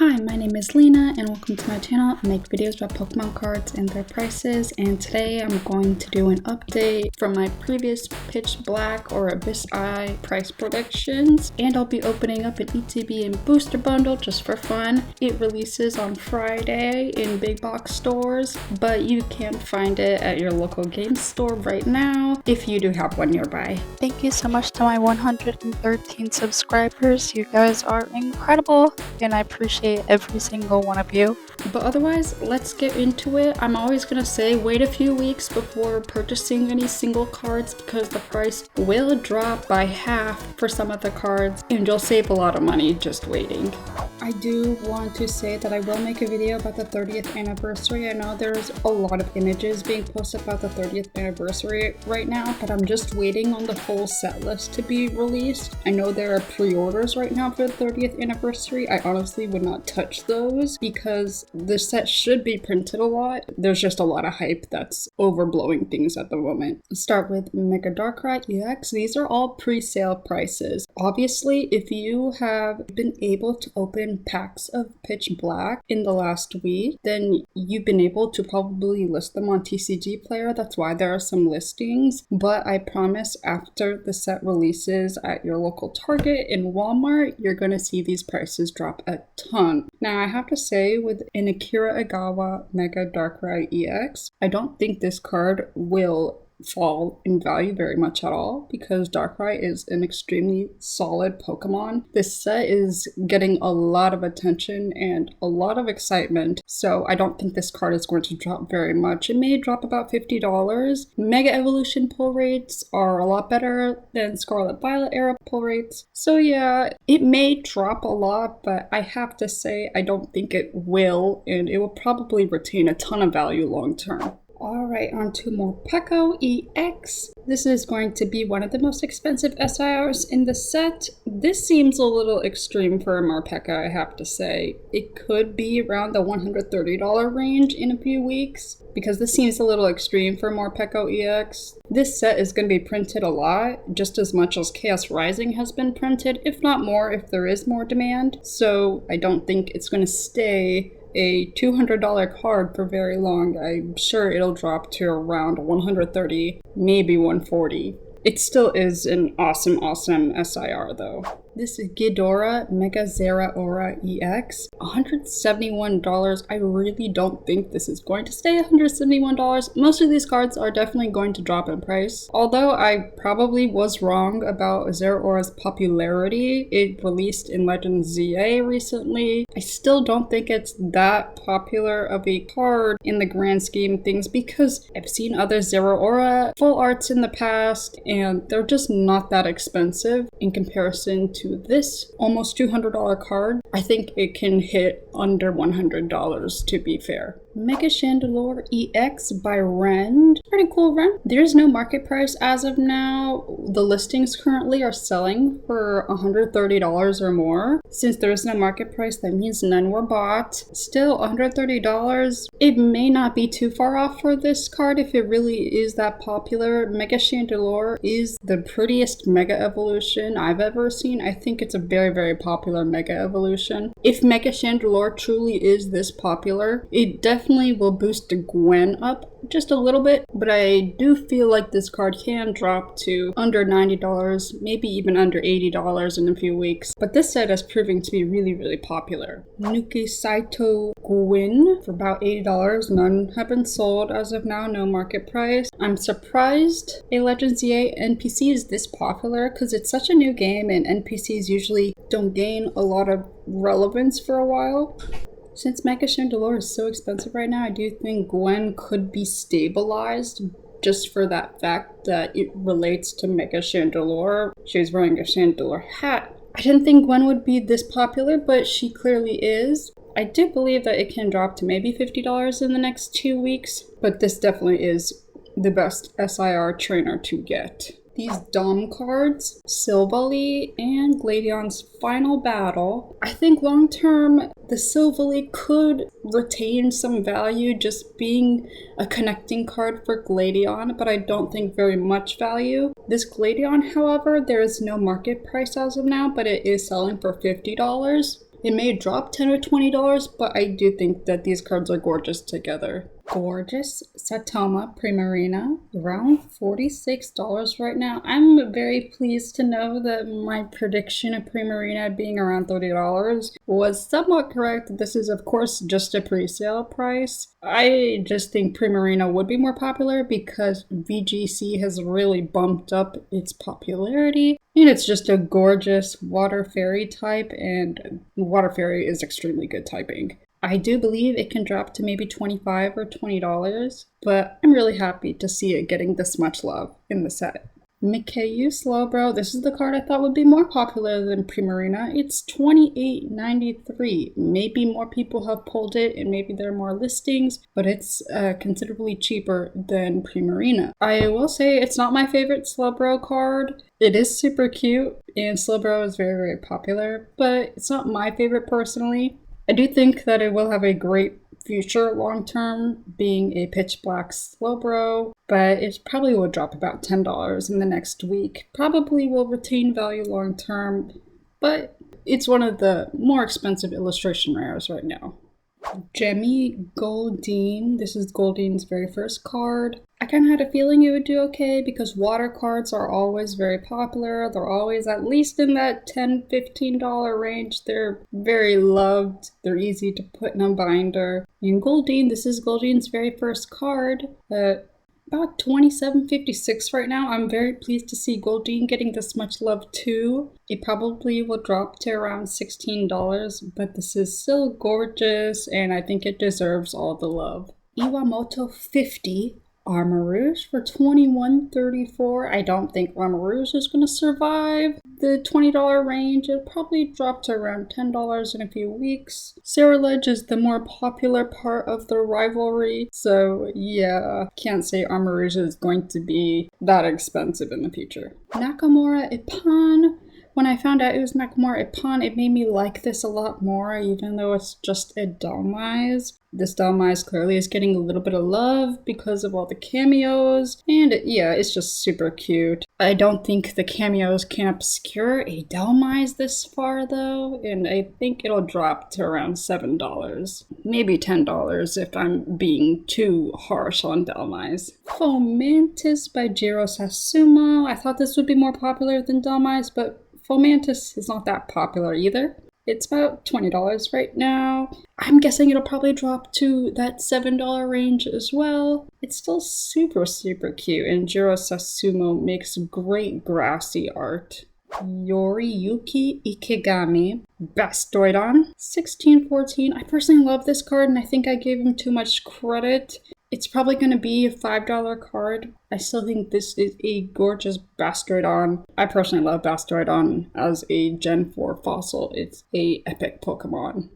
Hi, my name is Lena and welcome to my channel. I make videos about Pokemon cards and their prices, and today I'm going to do an update from my previous Pitch Black or Abyss Eye price predictions, and I'll be opening up an ETB and booster bundle just for fun. It releases on Friday in big box stores, but you can find it at your local game store right now if you do have one nearby. Thank you so much to my 113 subscribers. You guys are incredible and I appreciate every single one of you. But otherwise, let's get into it. I'm always gonna say wait a few weeks before purchasing any single cards because the price will drop by half for some of the cards and you'll save a lot of money just waiting. I do want to say that I will make a video about the 30th anniversary. I know there's a lot of images being posted about the 30th anniversary right now, but I'm just waiting on the full set list to be released. I know there are pre-orders right now for the 30th anniversary. I honestly would not touch those because the set should be printed a lot. There's just a lot of hype that's overblowing things at the moment. Let's start with Mega Darkrai EX. These are all pre-sale prices. Obviously, if you have been able to open packs of Pitch Black in the last week, then you've been able to probably list them on TCG Player. That's why there are some listings. But I promise after the set releases at your local Target and Walmart, you're going to see these prices drop a ton. Now, I have to say with an Akira Agawa Mega Darkrai EX, I don't think this card will fall in value very much at all because Darkrai is an extremely solid Pokemon. This set is getting a lot of attention and a lot of excitement, so I don't think this card is going to drop very much. It may drop about $50. Mega Evolution pull rates are a lot better than Scarlet Violet era pull rates, so yeah, it may drop a lot, but I have to say I don't think it will, and it will probably retain a ton of value long term. Alright, on to Morpeko EX. This is going to be one of the most expensive SIRs in the set. This seems a little extreme for Morpeko, I have to say. It could be around the $130 range in a few weeks, because this seems a little extreme for Morpeko EX. This set is going to be printed a lot, just as much as Chaos Rising has been printed, if not more if there is more demand. So I don't think it's going to stay a $200 card for very long. I'm sure it'll drop to around $130, maybe $140. It still is an awesome SIR though. This is Ghidorah Mega Zeraora EX. $171. I really don't think this is going to stay $171. Most of these cards are definitely going to drop in price. Although I probably was wrong about Zeraora's popularity. It released in Legends ZA recently. I still don't think it's that popular of a card in the grand scheme of things because I've seen other Zeraora full arts in the past and they're just not that expensive in comparison to this almost $200 card. I think it can hit under $100 to be fair. Mega Chandelure EX by Rend. Pretty cool, Rend. There's no market price as of now. The listings currently are selling for $130 or more. Since there is no market price, that means none were bought. Still, $130. It may not be too far off for this card if it really is that popular. Mega Chandelure is the prettiest Mega Evolution I've ever seen. I think it's a very popular Mega Evolution. If Mega Chandelure truly is this popular, it definitely will boost the Gwen up just a little bit, but I do feel like this card can drop to under $90, maybe even under $80 in a few weeks. But this set is proving to be really popular. Nuki Saito Gwyn for about $80. None have been sold as of now, no market price. I'm surprised a Legends ZA NPC is this popular because it's such a new game and NPCs usually don't gain a lot of relevance for a while. Since Mega Chandelure is so expensive right now, I do think Gwen could be stabilized just for that fact that it relates to Mega Chandelure. She was wearing a Chandelure hat. I didn't think Gwen would be this popular, but she clearly is. I do believe that it can drop to maybe $50 in the next 2 weeks, but this definitely is the best SIR trainer to get. These Dom cards, Silvally and Gladion's Final Battle. I think long term, the Silvally could retain some value just being a connecting card for Gladion, but I don't think very much value. This Gladion, however, there is no market price as of now, but it is selling for $50. It may drop $10 or $20, but I do think that these cards are gorgeous together. Gorgeous Satoma Primarina, around $46 right now. I'm very pleased to know that my prediction of Primarina being around $30 was somewhat correct. This is of course just a pre-sale price. I just think Primarina would be more popular because VGC has really bumped up its popularity. And it's just a gorgeous water fairy type, and water fairy is extremely good typing. I do believe it can drop to maybe $25 or $20, but I'm really happy to see it getting this much love in the set. Mikhail Slowbro, this is the card I thought would be more popular than Primarina. It's $28.93. Maybe more people have pulled it and maybe there are more listings, but it's considerably cheaper than Primarina. I will say it's not my favorite Slowbro card. It is super cute and Slowbro is very, very popular, but it's not my favorite personally. I do think that it will have a great future long term being a pitch black Slowbro, but it probably will drop about $10 in the next week. Probably will retain value long term, but it's one of the more expensive illustration rares right now. Jemmy Goldeen. This is Goldeen's very first card. I kind of had a feeling it would do okay because water cards are always very popular. They're always at least in that $10, $15 range. They're very loved. They're easy to put in a binder. And Goldeen, this is Goldeen's very first card. About $27.56 right now. I'm very pleased to see Goldeen getting this much love too. It probably will drop to around $16, but this is still gorgeous and I think it deserves all the love. Iwamoto 50 Armarouge for $21.34. I don't think Armarouge is going to survive the $20 range. It'll probably drop to around $10 in a few weeks. Cerulege is the more popular part of the rivalry, so yeah, can't say Armarouge is going to be that expensive in the future. Nakamura Ipan. When I found out it was Nakamura Ipan, it made me like this a lot more, even though it's just a Dalmise. This Dalmise clearly is getting a little bit of love because of all the cameos, and yeah, it's just super cute. I don't think the cameos can obscure a Dalmise this far though, and I think it'll drop to around $7, maybe $10 if I'm being too harsh on Dalmise. Fomantis by Jiro Sasumo. I thought this would be more popular than Dalmise, but Fomantis is not that popular either. It's about $20 right now. I'm guessing it'll probably drop to that $7 range as well. It's still super, super cute, and Jiro Sasumo makes great grassy art. Yoriyuki Ikegami, Bastoidon, 1614. I personally love this card, and I think I gave him too much credit. It's probably going to be a $5 card. I still think this is a gorgeous Bastoidon. I personally love Bastoidon as a Gen 4 fossil. It's a epic Pokemon.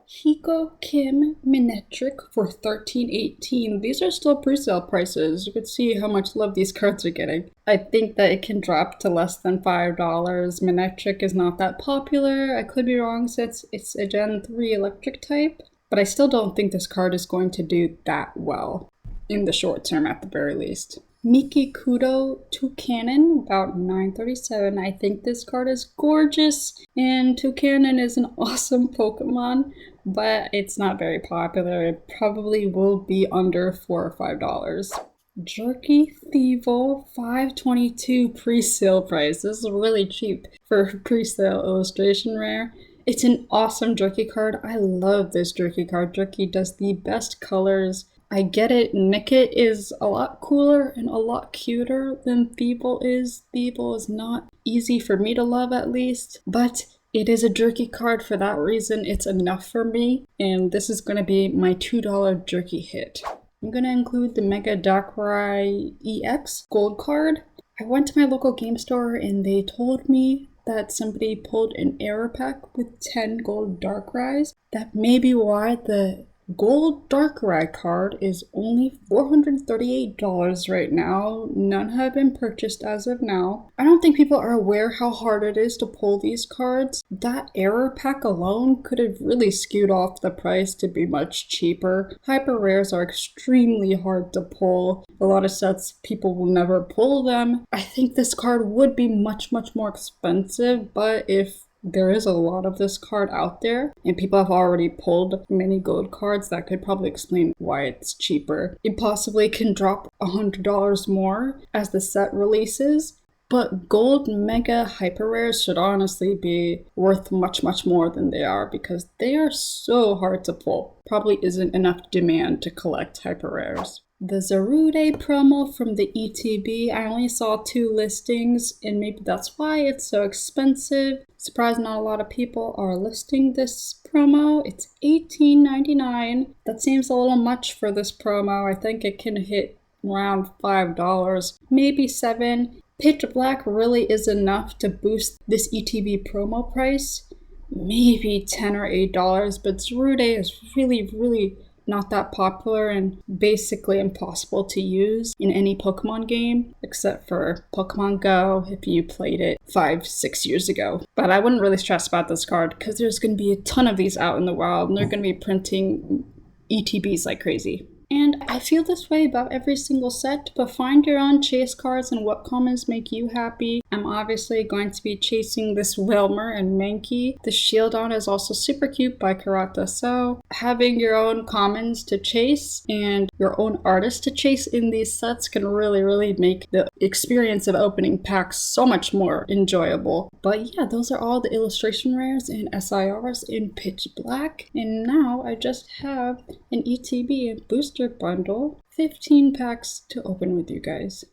Hiko Kim Minetric for $13.18. These are still pre-sale prices. You can see how much love these cards are getting. I think that it can drop to less than $5. Minetric is not that popular. I could be wrong since it's a Gen 3 electric type. But I still don't think this card is going to do that well in the short term at the very least. Miki Kudo Toucanon, about $9.37. I think this card is gorgeous, and Toucanon is an awesome Pokemon, but it's not very popular. It probably will be under $4 or $5. Jerky Thievel, $5.22 pre-sale price. This is really cheap for a pre-sale illustration rare. It's an awesome Jerky card. I love this Jerky card. Jerky does the best colors. I get it. Nickit is a lot cooler and a lot cuter than Thievel is. Thievel is not easy for me to love at least, but it is a Jerky card. For that reason, it's enough for me. And this is going to be my $2 Jerky hit. I'm going to include the Mega Darkrai EX gold card. I went to my local game store and they told me that somebody pulled an error pack with 10 gold Darkrai's. That may be why the gold Darkrai card is only $438 right now. None have been purchased as of now. I don't think people are aware how hard it is to pull these cards. That error pack alone could have really skewed off the price to be much cheaper. Hyper rares are extremely hard to pull. A lot of sets, people will never pull them. I think this card would be much, much more expensive, but if there is a lot of this card out there, and people have already pulled many gold cards that could probably explain why it's cheaper. It possibly can drop $100 more as the set releases, but gold mega hyper rares should honestly be worth much, much more than they are because they are so hard to pull. Probably isn't enough demand to collect hyper rares. The Zarude promo from the ETB, I only saw 2 listings, and maybe that's why it's so expensive. Surprised not a lot of people are listing this promo. It's $18.99. That seems a little much for this promo. I think it can hit around $5, maybe $7. Pitch Black really is enough to boost this ETB promo price. Maybe $10 or $8, but Zarude is really not that popular and basically impossible to use in any Pokemon game, except for Pokemon Go if you played it 5-6 years ago. But I wouldn't really stress about this card because there's going to be a ton of these out in the wild and they're going to be printing ETBs like crazy. And I feel this way about every single set, but find your own chase cards and what commons make you happy. I'm obviously going to be chasing this Wilmer and Mankey. The Shieldon is also super cute by Karata. So having your own commons to chase and your own artist to chase in these sets can really make the experience of opening packs so much more enjoyable. But yeah, those are all the illustration rares and SIRs in Pitch Black. And now I just have an ETB and booster bundle, 15 packs to open with you guys.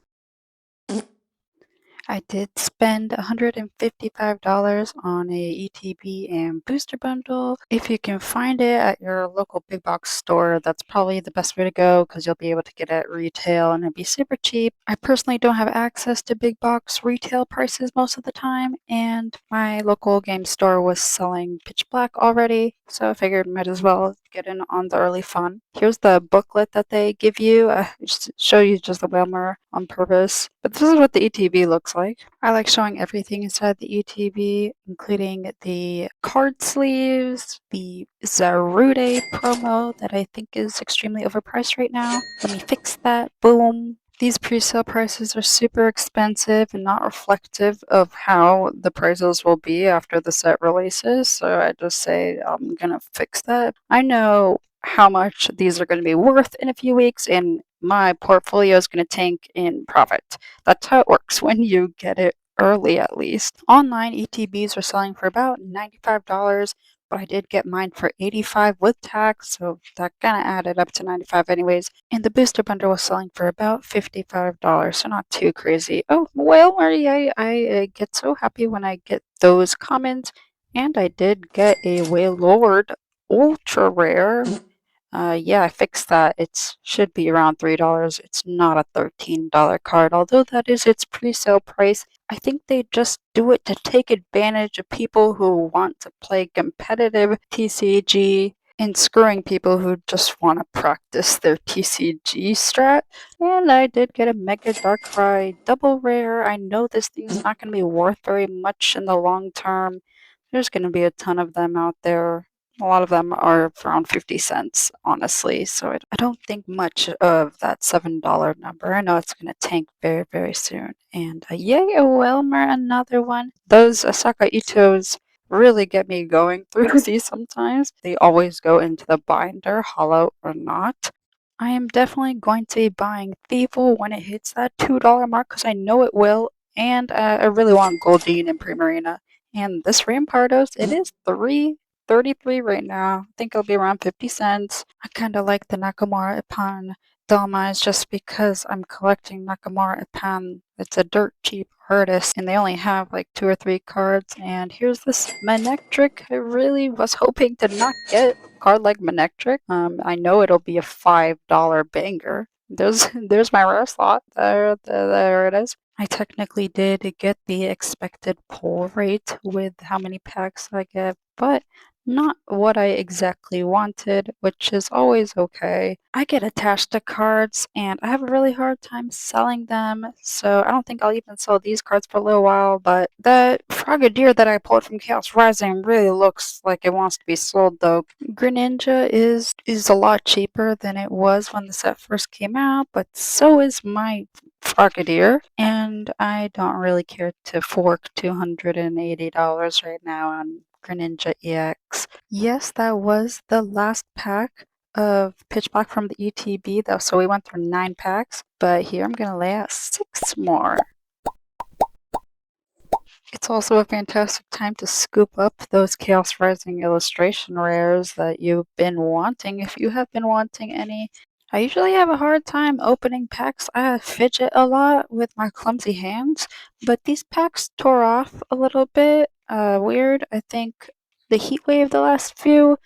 I did spend $155 on a ETB and booster bundle. If you can find it at your local big box store, that's probably the best way to go because you'll be able to get it at retail and it'd be super cheap. I personally don't have access to big box retail prices most of the time, and my local game store was selling Pitch Black already, so I figured might as well get in on the early fun. Here's the booklet that they give you. Just show you just the Wilmer on purpose. But this is what the ETB looks like. I like showing everything inside the ETB, including the card sleeves, the Zarude promo that I think is extremely overpriced right now. Let me fix that. Boom. These pre-sale prices are super expensive and not reflective of how the prices will be after the set releases, so I just say I'm gonna fix that. I know how much these are going to be worth in a few weeks, and my portfolio is going to tank in profit. That's how it works when you get it early, at least. Online ETBs are selling for about $95, but I did get mine for $85 with tax, so that kind of added up to $95 anyways. And the booster bundle was selling for about $55, so not too crazy. Oh, well, I get so happy when I get those comments, and I did get a Wailord ultra rare. Yeah, I fixed that. It should be around $3. It's not a $13 card, although that is its pre-sale price. I think they just do it to take advantage of people who want to play competitive TCG and screwing people who just want to practice their TCG strat. And I did get a Mega Darkrai double rare. I know this thing's not going to be worth very much in the long term. There's going to be a ton of them out there. A lot of them are around 50 cents, honestly, so I don't think much of that $7 number. I know it's going to tank very soon. And yay, a Wilmer, another one. Those Asaka Itos really get me going through these sometimes. They always go into the binder, hollow or not. I am definitely going to be buying Thievul when it hits that $2 mark because I know it will, and I really want Goldeen and Primarina. And this Rampardos, it is $3.33 right now. I think it'll be around 50 cents. I kind of like the Nakamura Ipan Delmize just because I'm collecting Nakamura Ipan. It's a dirt cheap artist, and they only have like 2 or 3 cards. And here's this Manectric. I really was hoping to not get a card like Manectric. I know it'll be a $5 banger. There's my rare slot. There it is. I technically did get the expected pull rate with how many packs I get, but not what I exactly wanted, which is always okay. I get attached to cards and I have a really hard time selling them, so I don't think I'll even sell these cards for a little while, but the Frogadier that I pulled from Chaos Rising really looks like it wants to be sold though. Greninja is a lot cheaper than it was when the set first came out, but so is my Frogadier, and I don't really care to fork $280 right now on Greninja EX. Yes, that was the last pack of Pitch Black from the ETB, though, so we went through 9 packs, but here I'm gonna lay out 6 more. It's also a fantastic time to scoop up those Chaos Rising illustration rares that you've been wanting, if you have been wanting any. I usually have a hard time opening packs. I fidget a lot with my clumsy hands, but these packs tore off a little bit. Weird. I think the heat wave the last few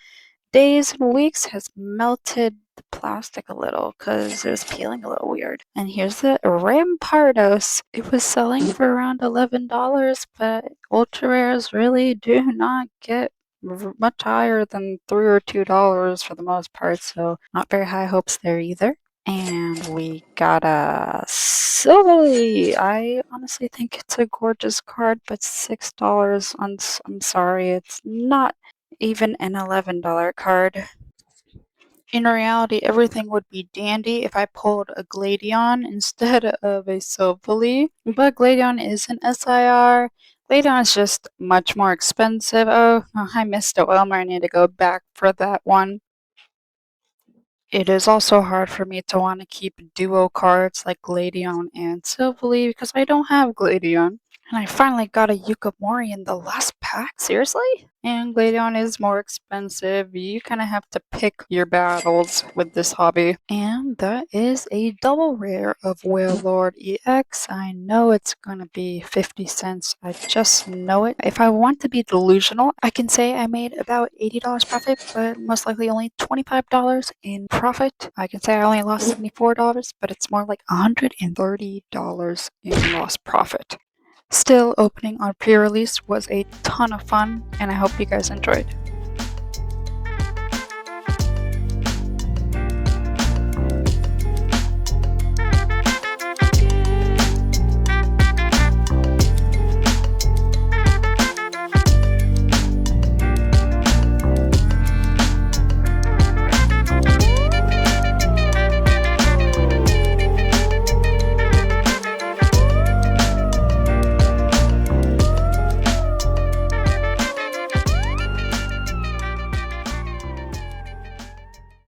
days and weeks has melted the plastic a little because it was peeling a little weird. And here's the Rampardos. It was selling for around $11, but ultra rares really do not get much higher than $3 or $2 for the most part, so not very high hopes there either. And we got a Silly. I honestly think it's a gorgeous card, but $6. I'm sorry, it's not even an $11 card. In reality, everything would be dandy if I pulled a Gladion instead of a Silvally, but Gladion is an SIR. Gladion is just much more expensive. Oh, I missed it. Well, I need to go back for that one. It is also hard for me to want to keep duo cards like Gladion and Silvally because I don't have Gladion. And I finally got a Yukimori in the last pack? Seriously? And Gladion is more expensive. You kind of have to pick your battles with this hobby. And that is a double rare of Wailord EX. I know it's gonna be 50 cents. I just know it. If I want to be delusional, I can say I made about $80 profit, but most likely only $25 in profit. I can say I only lost $74, but it's more like $130 in lost profit. Still, opening on pre-release was a ton of fun, and I hope you guys enjoyed.